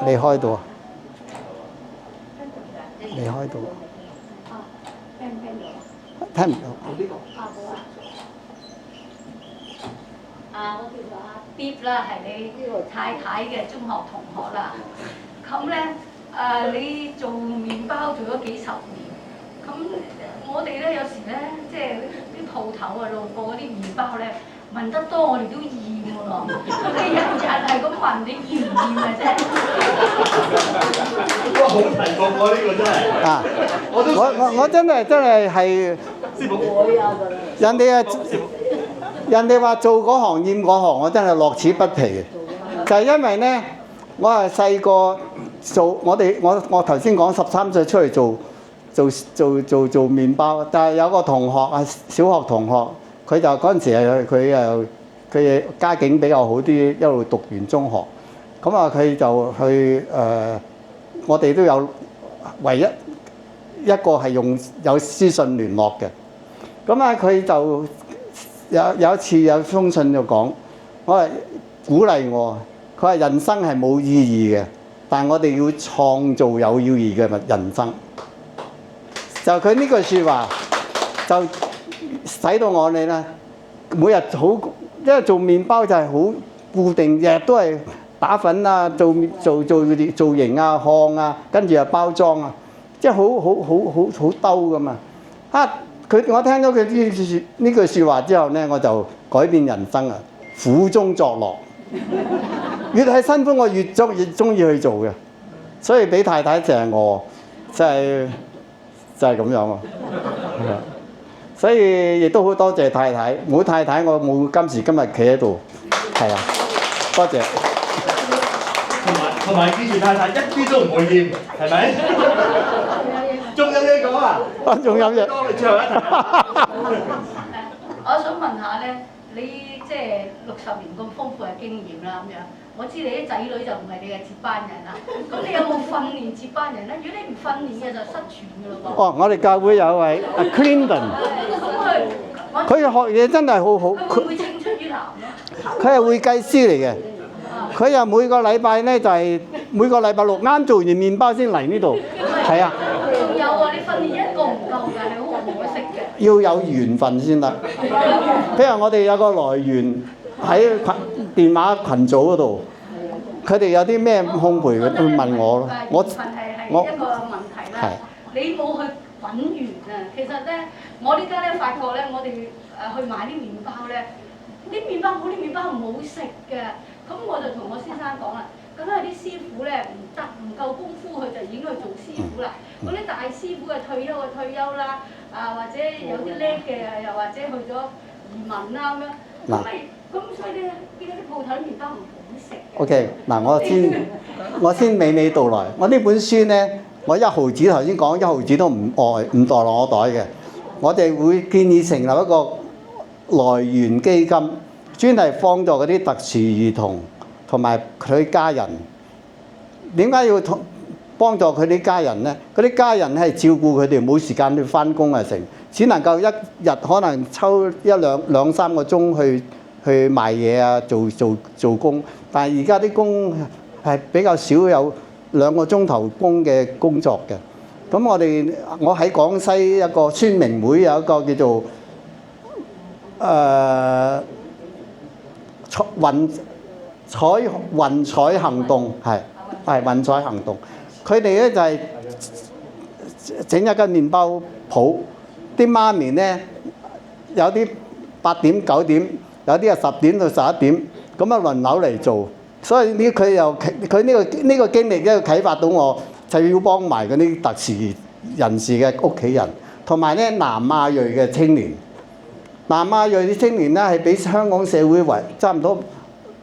你開到啊？你開到啊？聽唔到。我叫做阿 Deep 啦，係你太太嘅中學同學啦。咁咧你做麵包做咗幾十年，咁我哋咧有時咧即係啲鋪頭啊路過嗰啲麵包咧問得多，我哋都厭㗎咯。你日日係咁問，你厭唔厭啊啫？哇！好題目喎，呢個真係。啊！我真係師傅，人哋話做嗰行厭嗰行，我真係樂此不疲嘅。就係因為咧，我係細個做我頭先講13歲出嚟做麵包，但係有個同學啊，小學同學，佢就嗰陣時佢家境比較好啲，一路讀完中學，咁啊佢就去我哋都有唯一個係有私信聯絡嘅，咁啊佢就有一次有封信就講，我係鼓勵我，佢話人生係冇意義嘅，但係我哋要創造有意義嘅人生。就佢呢句説話，就使到我哋咧每日好，因為做麵包就係好固定，日日都係打粉啊，做型啊、烘啊，跟住又包裝啊，即係好兜噶嘛。我聽到佢呢句説話之後咧，我就改變人生啊，苦中作樂。越係辛苦，我越中意去做嘅，所以俾太太成日餓，就係咁樣啊。所以亦都好多謝太太，冇太太我冇今時今日企喺度，係啊，多謝。同埋記住太太一啲都唔會厭，係咪？仲有嘢講啊？仲有嘢。多你最後一題。我想問下咧，你即係60年咁豐富嘅經驗啦，咁樣，我知你啲仔女就唔係你嘅接班人啦。咁你有冇訓練接班人咧？如果你唔訓練嘅就失傳㗎咯喎。哦，我哋教會有位 Clinton， 佢學嘢真係好好。佢會唔會青出於藍咧？佢係會計師嚟嘅，佢又每個禮拜咧就係每個禮拜六啱做完麵包先嚟呢度，係啊。仲有啊，你訓練一個唔夠㗎，係好可惜嘅。要有緣分先得。譬如我哋有個來源喺電話群組嗰度，佢哋有啲咩烘焙，佢會問我咯。緣分係一個問題啦。你冇去揾緣啊！其實咧，我呢家咧發覺咧，我哋去買啲麵包咧，啲麵包好，啲麵包唔好食嘅。咁我就同我先生講啦，咁係啲師傅咧唔夠功夫，佢就已經去做師傅啦。嗰啲大師傅嘅退休啦，或者有啲叻嘅，又或者去咗移民啦咁樣。咁所以咧，依家啲鋪頭啲麵包唔好食嘅。OK， 嗱我先娓娓道來。我呢本書咧，我1毫子頭先講1毫子都唔墮落我袋嘅。我哋會建議成立一個來源基金，專係幫助嗰啲特殊兒童同埋佢家人。點解要幫助佢啲家人咧？嗰啲家人係照顧佢哋，冇時間去返工啊，只能夠一日可能抽兩三個鐘去賣嘢啊，做工。但係而家啲工係比較少有2個鐘頭工嘅工作嘅。咁我喺廣西一個宣明會有一個叫做雲彩行動，係雲彩行動。佢哋咧就係整一間麵包鋪，啲媽咪咧有啲8點9點，有啲係10點到11點，咁啊輪流嚟做。所以佢呢個經歷咧啟發到我，就要幫埋嗰啲特殊人士嘅屋企人，同埋咧南亞裔嘅青年。南亞裔啲青年咧係俾香港社會差唔多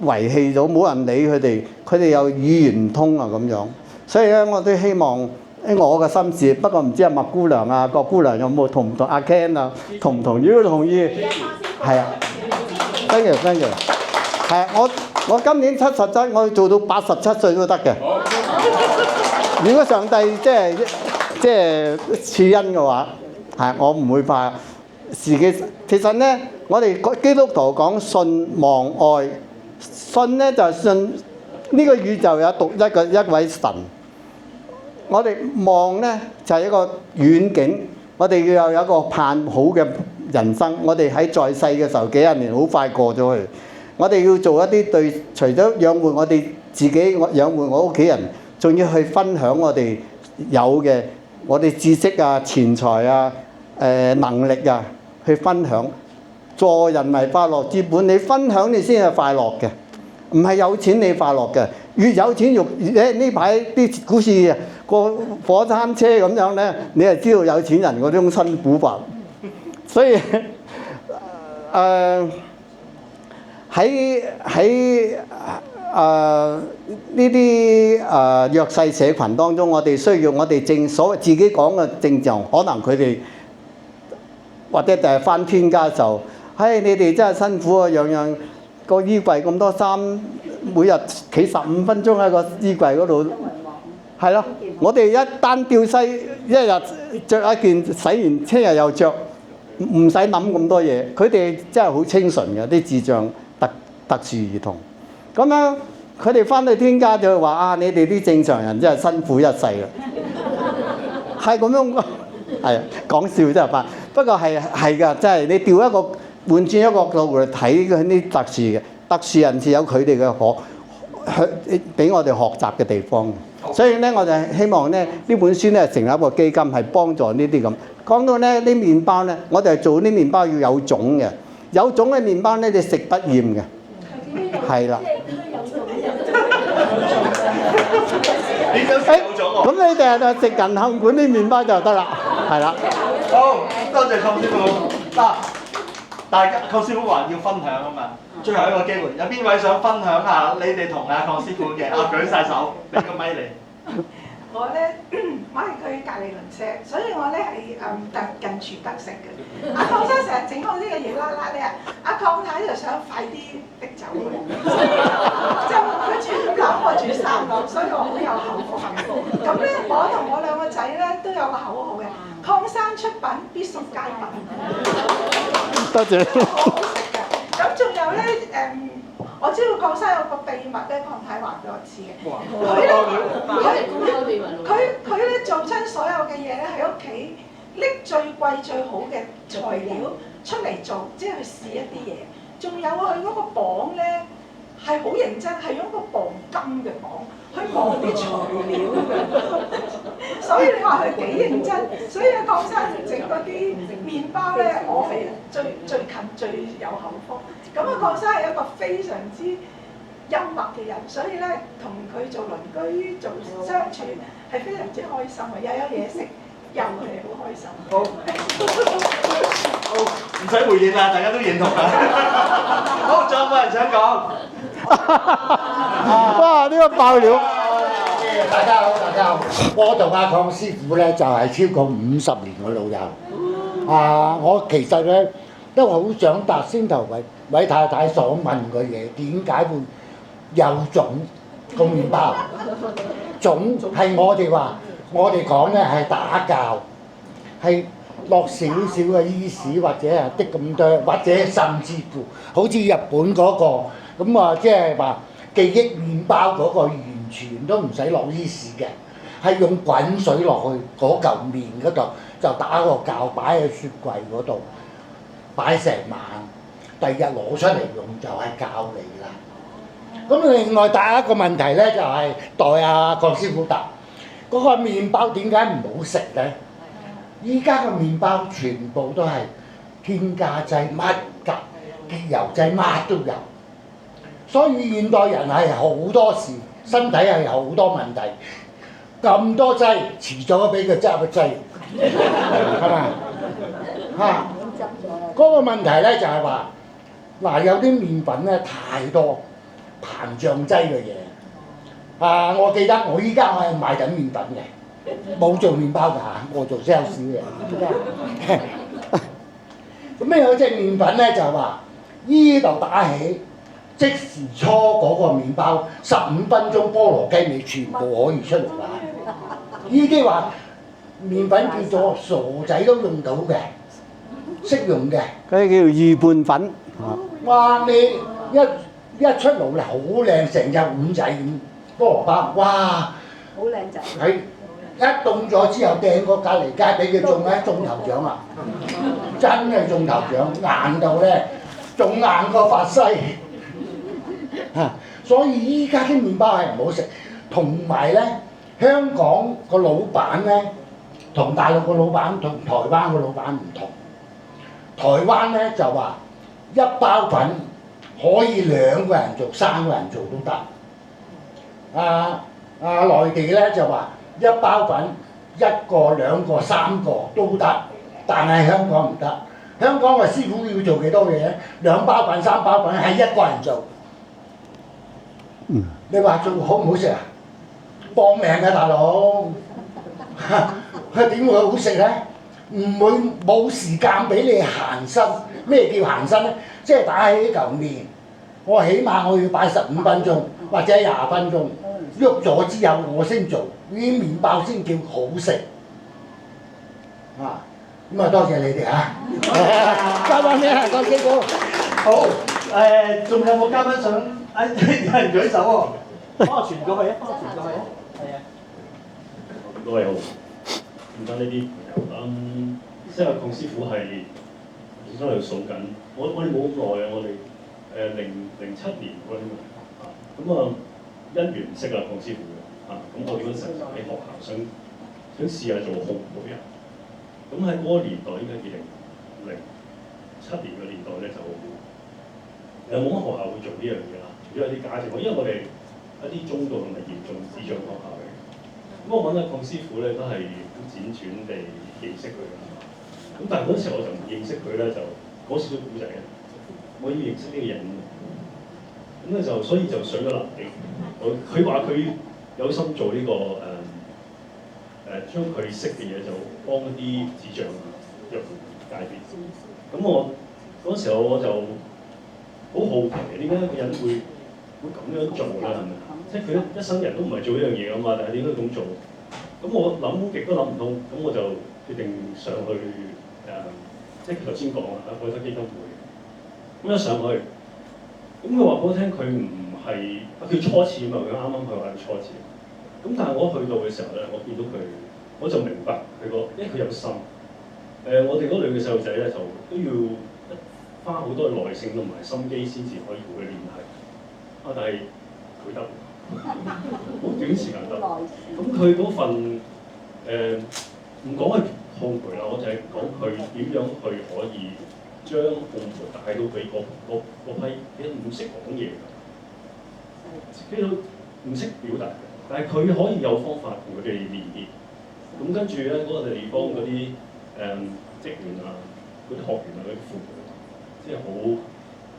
遺棄咗，冇人理佢哋，佢哋又語言唔通啊咁樣。所以咧，我都希望我嘅心事，不過唔知阿麥姑娘啊、郭姑娘有冇同唔同？阿 Ken 啊，同唔同意？如果同意，係啊 ，thank you，係我今年77，我要做到87歲都得嘅。如果上帝即係賜恩嘅話，係我唔會怕自己。其實咧，我哋基督徒講信望愛，信咧就係信呢個宇宙有一位神，我哋望呢就係一個遠景，我哋要有一個盼好嘅人生。我哋喺在世嘅時候幾廿年好快過咗去，我哋要做一啲對，除咗養活我哋自己，養活我屋企人，仲要去分享我哋有嘅，我哋知識啊、錢財啊、能力啊，去分享。助人為快樂之本，你分享你先係快樂嘅，唔係有錢你快樂嘅。越有錢越呢排啲股市過火山車咁樣呢，你係知道有錢人嗰種辛苦法。所以喺呢啲弱勢社群當中，我哋需要我哋所謂自己講嘅正常，可能佢哋或者就係返天家嘅時候。唉，你哋真係辛苦啊！樣樣個衣櫃咁多衫，每日企15分鐘喺個衣櫃嗰度，係咯。我哋一單吊西，一日着一件，洗完聽日又着，唔使諗咁多嘢。佢哋真係好清純嘅，啲智障特殊兒童。咁樣佢哋返到天家就話啊，你哋啲正常人真係辛苦一世啦。係咁樣，係講笑真係怕。不過係㗎，真係你調一個。換轉一個角度嚟睇嗰啲特殊人士有佢哋嘅俾我哋學習嘅地方。所以咧，我就希望咧呢本書咧成立一個基金，係幫助呢啲咁。講到咧啲麵包咧，我哋做啲麵包要有種嘅，有種嘅麵包咧你食不厭嘅，係啦。咁你哋就食銀杏館啲麵包就得啦，係啦。好，多謝鄺師傅。嗱。大家鄺師傅話要分享啊嘛，最後一個機會，有邊位想分享下你哋同阿鄺師傅嘅？舉晒手，俾個咪你。我咧，我係佢隔離鄰舍，所以我咧係近處得食嘅。阿鄺生成日整好呢個嘢啦啦咧，阿鄺太就想快啲逼走佢，就佢住5樓，我住3樓，所以我好有口福。咁咧，我同我2個仔咧都有個口號嘅，鄺生出品必屬佳品。多謝。好好食嘅。咁仲有咧我知道鄺生有個秘密咧，鄺太話俾我知嘅。佢咧做親所有嘅嘢咧，喺屋企拎最貴最好嘅材料出嚟做，即係去試一啲嘢。仲有佢嗰個磅咧係好認真，係用個磅金嘅磅去磅啲材料嘅。所以你話佢幾認真，所以阿鄺生整嗰啲麵包咧，我係最近最有口福。咁阿鄺生係一個非常之幽默嘅人，所以咧同佢做鄰居做相處係非常之開心嘅，又有嘢食，又係好開心。好，好，唔使回應啦，大家都認同啦。好，仲有冇人想講？哇！呢個爆料。大家好，大家好。我同阿鄺師傅咧就係超過50年嘅老友。我其實咧都好想答先頭位太太所問嘅嘢，點解會有種個麵包？種係我哋話，我哋講咧係打酵，係落少少嘅伊士或者係的咁多，或者甚至乎好似日本嗰個咁啊，即係話記憶麵包嗰個完全都唔使落伊士嘅，係用滾水落去嗰嚿麵嗰度，就打個酵擺喺雪櫃嗰度，擺成晚。第二日攞出嚟用就係教你啦。咁另外第一個問題咧就係代阿鄺師傅答，嗰個麵包點解唔好食咧？依家嘅麵包全部都係添加劑，乜㗎結油劑乜都有，所以現代人係好多時身體係好多問題，咁多劑遲早都俾佢執個劑，係咪？嚇，嗰個問題咧就係話。嗱，有啲麵粉咧太多膨脹劑嘅嘢，我記得我依家係賣緊麵粉嘅，冇做麵包㗎嚇，我做 sales 嘅。咁咩有隻麵粉咧就係話，依度打起，即時搓嗰個麵包，15分鐘菠蘿雞尾全部可以出嚟玩。依啲話麵粉叫做傻仔都用到嘅，識用嘅。嗰啲叫預拌粉。哇！你一出爐咧好靚，成隻碗仔咁菠蘿包，哇！好靚仔。係一凍咗之後掟個隔離街俾佢中咧，中頭獎啊！真係中頭獎，硬到咧仲硬過法西。所以依家啲麵包係唔好食，同埋咧香港個老闆咧同大陸個老闆同台灣個老闆唔同。台灣咧就話一包粉可以2個人做、3個人做都得。內地咧就話一包粉1個、2個、3個都得，但係香港唔得。香港嘅師傅要做幾多嘢咧？2包粉、3包粉係1個人做。你話做好唔好食啊？搏命嘅大佬，佢點會好食咧？唔會冇時間俾你閒身。咩叫閒身咧？即係打起嚿麵，我起碼我要擺15分鐘或者20分鐘，喐咗之後我先做，呢啲麵包先叫好食。咁啊多謝你哋嚇。交翻你啊，郭師傅。好，仲有冇嘉賓想？有人舉手喎，幫我傳過去啊！幫我傳過去啊！係啊。各位好，唔該呢啲朋友，即係邝師傅係始終喺度數緊，我哋冇咁耐啊，我哋07年嗰啲嘛，咁因緣唔識啦邝師傅嘅，咁我哋嗰陣時喺學校想試下做烘焙啊，咁喺嗰個年代應該2007年嘅年代咧就冇乜學校會做呢樣嘢啦。有啲價值，因為我哋一啲中度同埋嚴重智障學校嚟，咁我揾阿邝師傅咧都係好輾轉地認識佢啦。咁但係嗰陣時我就唔認識佢咧，就講少少古仔嘅。我要認識呢個人，咁咧就所以就上咗南京。佢話佢有心做呢、個將佢識嘅嘢就幫一啲智障弱界別。咁我嗰陣時候我就好好奇，點解一個人會咁樣做咧？係咪？即係佢一生人都唔係做呢樣嘢㗎嘛，但係點解咁做？咁我諗極都諗唔通，咁我就決定上去即係頭先講啦，愛德基金會。咁一上去，咁佢話俾我聽，佢唔係佢初次嘛，佢啱啱佢話佢初次。咁但係我去到嘅時候咧，我見到佢，我就明白佢因為佢有心。我哋嗰類嘅細路仔咧，就都要花好多耐性同埋心機先至可以同佢聯繫。但係佢得，好短時間得。咁佢嗰份唔講係烘焙啦，我就係講佢點樣去可以將烘焙帶到俾嗰批你唔識講嘢嘅，基都唔識表達嘅，但係佢可以有方法同佢哋連結。咁跟住咧嗰個地方嗰啲職員啊、嗰啲學員啊、嗰啲父母，即係好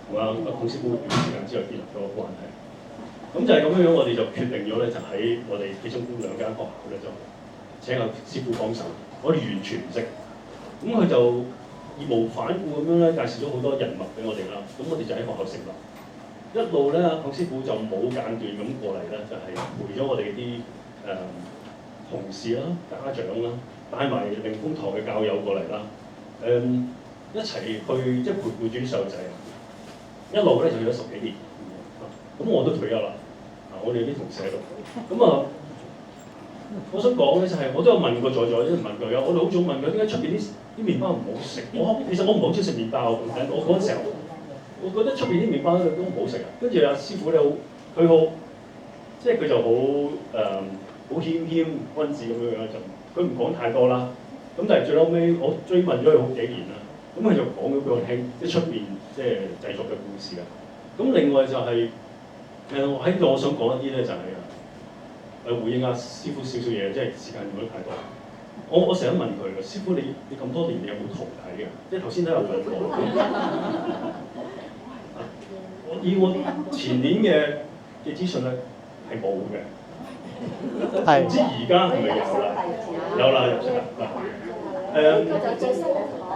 同阿邝師傅短時間之內建立咗個關係。咁就係咁樣，我哋就決定咗咧，就喺我哋其中2間學校咧，就請阿師傅幫手。我哋完全唔識，咁佢就義無反顧咁樣咧介紹咗好多人脈俾我哋啦。咁我哋就喺學校成立，一路咧邝師傅就冇間斷咁過嚟咧，就係陪咗我哋啲同事啦、家長啦，帶埋靈豐堂嘅教友過嚟啦，一齊去即係陪伴住啲細路仔啊！一路咧就去咗10幾年，咁我都退休啦。我哋啲同事喺度，咁我想講咧就係我都有問過在座啲問佢啊，我哋好早問佢點解出邊啲麵包唔好食？其實我唔好中意食麵包，我嗰陣時候，我覺得出邊啲麵包都唔好食啊。跟住阿師傅咧佢好，即係佢就好好謙謙君子咁樣樣，就佢唔講太多啦。咁但係最後尾我追問咗佢好幾年啦，咁佢就講咗俾我聽，即係出邊即係製作嘅故事啊。咁另外就係我喺度我想講一啲咧就係回應阿師傅少少嘢，即係時間用得太多。我成日問佢嘅師傅，你咁多年你有冇徒弟嘅？即係頭先都有問過。以我前年嘅資訊咧係冇嘅。唔知而家係咪有啦？有啦，入息啦。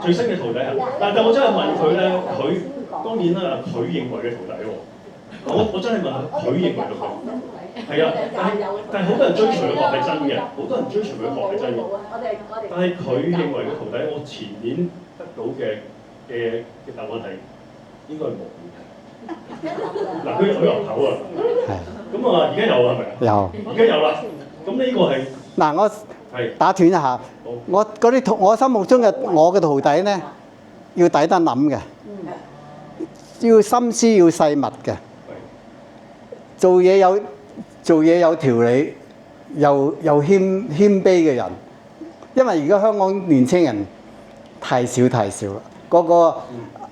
最新嘅徒弟啊！但我真係問佢咧，佢當然啦，佢認為嘅徒弟喎。我真係問佢認為嘅徒弟。係啊，但係好多人追隨佢學係真嘅，好多人追隨佢學係真嘅。但係佢認為嘅徒弟，我前年得到嘅答案係應該係冇嘅。嗱，佢入口啊，係咁啊，而家有係咪啊？有。而家有啦。咁呢個係嗱，我係打斷一下，我嗰啲我心目中嘅我嘅徒弟咧，要抵得諗嘅，要心思要細密嘅，做嘢有條理，又謙卑嘅人。因為而家香港年青人太少啦，個個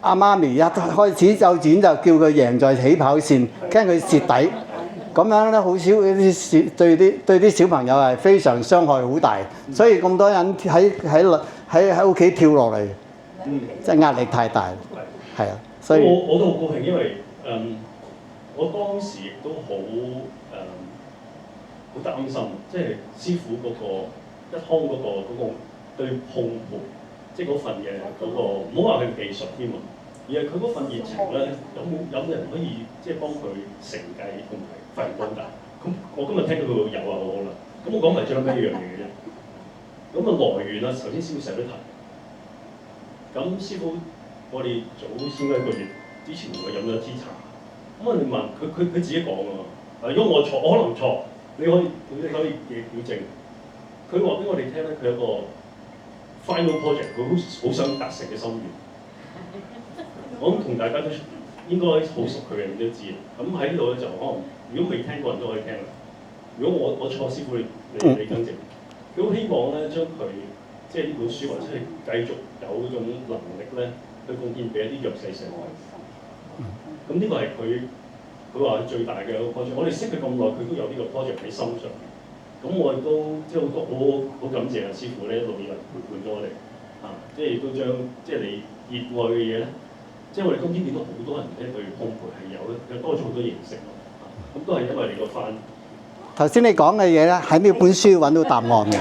阿媽咪一開始幼稚園就叫佢贏在起跑線，驚佢蝕底。咁樣咧，好少啲對啲小朋友係非常傷害好大，所以咁多人喺屋企跳落嚟，即係壓力太大，係啊，所以我都好高興，因為我當時亦都好好擔心，即係師傅嗰個一腔嗰個對烘焙，即係嗰份嘅嗰個，唔好話佢技術添啊，而係佢嗰份熱情咧，有人可以即係幫佢承繼同埋發揚光大。咁我今日聽到佢有啊，好好啦。咁我講埋最後尾一樣嘢嘅啫。咁啊來源啊，頭先師傅成日都提。咁師傅，我哋早先一個月之前我飲咗一支茶。咁啊，你問佢自己講啊。如果我錯，我可能錯，你可以矯正。佢話俾我哋聽咧，佢有個 final project， 佢好想達成嘅心願。我諗同大家都應該好熟佢嘅人都知。咁喺呢度咧就可能，如果未聽過人都可以聽啦。如果我錯，師傅你更正。佢好希望咧將佢即係呢本書或者係繼續有嗰種能力咧，去貢獻俾一啲弱勢社會。咁呢個係佢話最大嘅一個 project。我哋識佢咁耐，佢都有呢個 project 喺心上。咁我亦都即係好感謝阿師傅咧一路以嚟陪伴咗我哋，即係亦都將即係你熱愛嘅嘢咧，即係我哋今天見到好多人咧對烘焙係有多咗好多認識咯，咁都係因為你個翻。頭先你講嘅嘢咧，喺呢本書揾到答案嘅。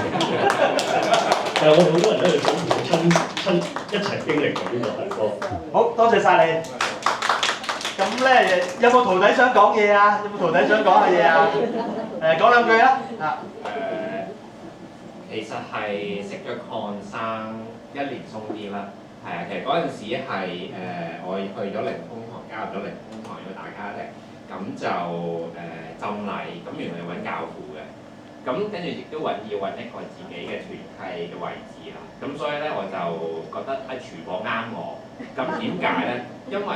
我哋好多人都係親一齊經歷嘅呢個係好多謝晒你。咁咧有冇徒弟想講嘢啊？有冇徒弟想講下嘢啊？講兩句啊！其實係識咗鄺生1年鬆啲啦，係啊，其實嗰陣時係我去咗靈工堂，加入咗靈工堂嘅大家庭，咁就浸禮，咁原來要揾教父嘅，咁跟住亦都要揾一個自己嘅團契嘅位置啦，咁所以咧我就覺得喺廚房啱我，咁點解咧？因為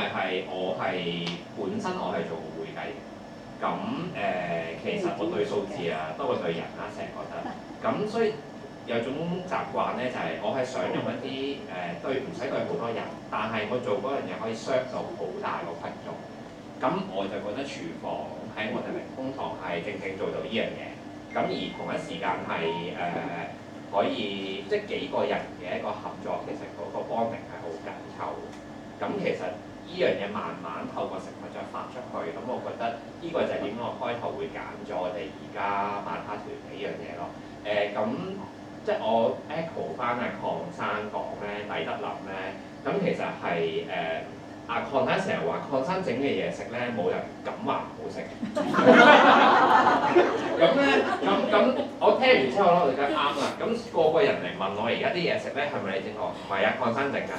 我本身我係做會計嘅。咁其實我對數字啊多過對人啦，成日覺得。咁所以有種習慣咧，就係我係想用一啲對唔使對好多人，但係我做嗰樣嘢可以 serve 到好大個群眾。咁我就覺得廚房喺我哋靈工堂係正做到呢樣嘢。咁而同一時間係可以即係幾個人嘅一個合作，其實嗰個 bonding 係好緊湊。咁其實呢樣嘢慢慢透過食物再發出去，咁我覺得呢個就係點解我開頭會揀咗我哋而家萬他團呢樣嘢咯。咁即係我 echo 翻阿鄺生講咧，抵得諗咧，咁其實係阿鄺生成日話鄺生整嘅嘢食咧，冇人敢話唔好食。咁咧，咁我聽完之後咧，我覺得啱啦。咁個個人嚟問我而家啲嘢食咧，係咪你整我？唔係啊，鄺生整㗎。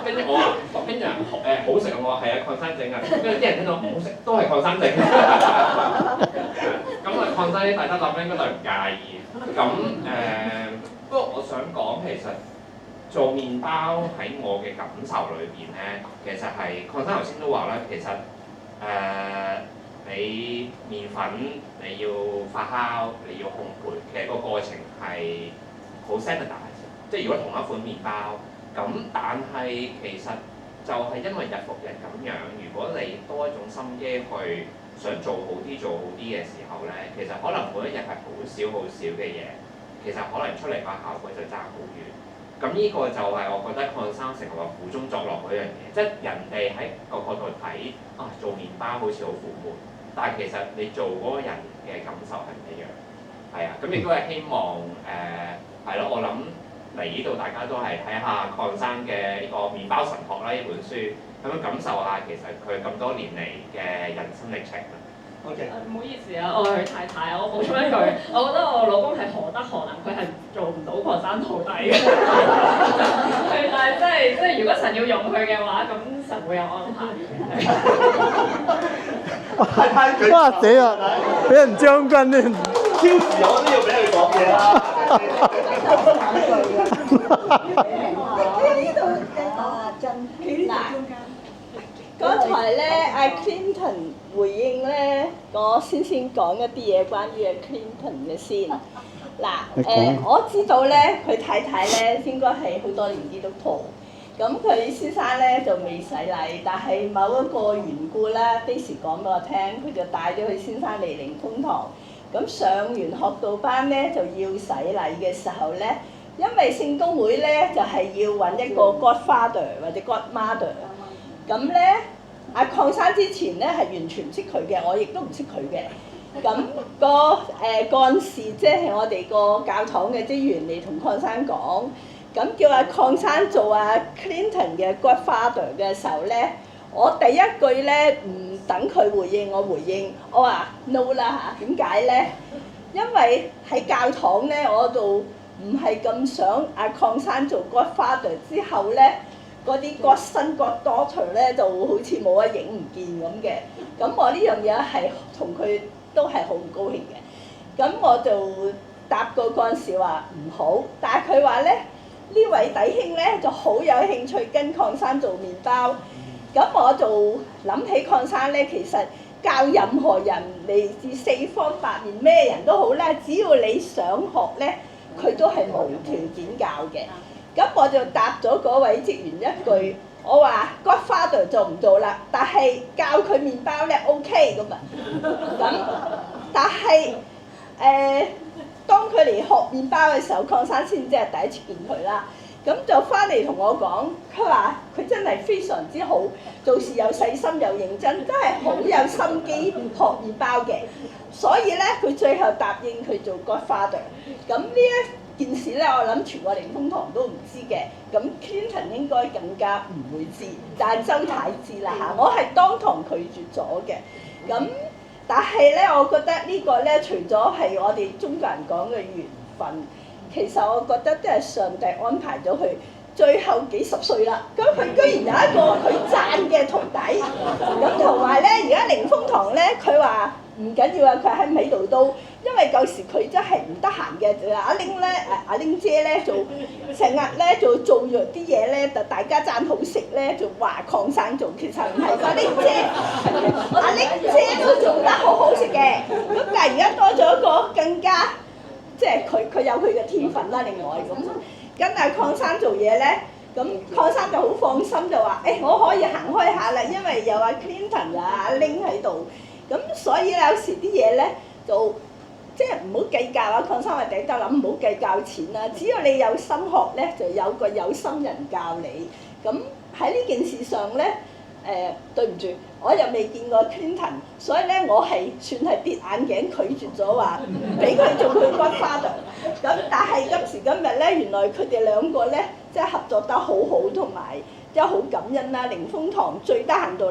跟住我話，跟住好食啊！我話係啊，鄺生整㗎。跟住啲人聽到唔好食，都係鄺生整。咁啊，鄺生啲抵得諗應該都係唔介意。咁不過我想講其實。做麵包喺我嘅感受裏邊咧，其實係鄺生頭先都話啦，其實你麵粉你要發酵，你要烘焙，其實個過程係好 standardise，即係如果同一款麵包，咁但係其實就係因為日復日咁樣，如果你多一種心機去想做好啲嘅時候咧，其實可能每一日係好少嘅嘢，其實可能出嚟個效果就爭好遠。咁呢個就係我覺得鄺生成日話苦中作樂嗰樣嘢，即係人哋喺個角度睇做麵包好似好苦悶，但係其實你做嗰個人嘅感受係唔一樣，係啊，咁亦都係希望係咯，我諗嚟呢度大家都係睇下鄺生嘅呢個麵包神學啦呢本書，咁樣感受下其實佢咁多年嚟嘅人生歷程啦。OK。唔好意思啊，我係佢太太，我補充一句，我覺得我老公係何德何能，佢係做唔到礦山徒弟嘅。係，但係即係如果神要用佢嘅話，咁神會有安排。太舉哇死啊！俾人將軍添。超時我都要俾佢講嘢啦。剛才咧，阿 Clinton 回應咧，我先講一啲嘢關於阿 Clinton 嘅先。嗱，我知道咧，佢太太咧應該係好多年基督徒，咁佢先生咧就未洗禮，但係某一個緣故啦，Daisy 講俾我聽，佢就帶咗佢先生嚟靈豐堂。咁上完學道班咧就要洗禮嘅時候咧，因為聖公會咧就係要揾一個 Godfather 或者 Godmother。咁咧，阿鄺生之前咧係完全唔識佢嘅，我亦都唔識佢嘅。咁幹事即係我哋個教堂嘅職員嚟同鄺生講，咁叫阿鄺生做阿 Clinton 嘅 Godfather 嘅時候咧，我第一句咧唔等佢回應，我回應，我話 no 啦嚇，點解咧？因為喺教堂咧，我度唔係咁想阿鄺生做 Godfather 之後咧。嗰啲God son God daughter咧就好似冇得影唔見咁嘅，咁我呢樣嘢係同佢都係好唔高興嘅，咁我就答過嗰陣時話唔好，但係佢話咧呢位弟兄咧就好有興趣跟鄺生做麵包，咁我就諗起鄺生咧其實教任何人嚟自四方八面咩人都好啦，只要你想學咧，佢都係無條件教嘅。咁我就答咗嗰位職員一句，我話 Godfather 做唔做啦，但係教佢麵包咧 OK 咁啊。咁但係當佢嚟學麵包嘅時候，鄺生先即係第一次見佢啦。咁就翻嚟同我講，佢話佢真係非常之好，做事又細心又認真，真係好有心機學麵包嘅。所以咧，佢最後答應佢做 Godfather。咁呢一件事咧，我諗全個靈豐堂都唔知嘅。咁 Clinton 應該更加唔會知，但係周太知啦嚇。我係當堂拒絕咗嘅。咁但係咧，我覺得呢個咧，除咗係我哋中國人講嘅緣分。其實我覺得都係上帝安排咗佢，最後幾十歲啦，咁佢居然有一個佢讚嘅徒弟，咁同埋咧，而家靈豐堂咧，佢話唔緊要啊，佢喺唔喺度都，因為舊時佢真係唔得閒嘅，阿玲咧，阿玲姐咧就成日咧就做咗啲嘢咧，就大家讚好食咧，就話鄺生做，其實唔係阿玲姐，阿玲姐都做得好好食嘅，咁但係而家多咗一個更加。即係佢有佢嘅天分啦，另外咁跟阿鄺生做嘢咧，咁鄺生就好放心就話：我可以行開下啦，因為有阿 Clinton 啊、阿 Ling 喺度，咁所以有時啲嘢咧就即係唔好計較啊。鄺生話：第一得諗唔好計較錢啦，只要你有心學咧，就有個有心人教你。咁喺呢件事上咧，對唔住。我又未見過 Clinton， 所以咧我係算係跌眼鏡拒絕咗話俾佢做佢 Godfather。咁但係今時今日咧，原來佢哋兩個咧即係合作得好好，同埋即係好感恩啦。靈豐堂最得閒到靈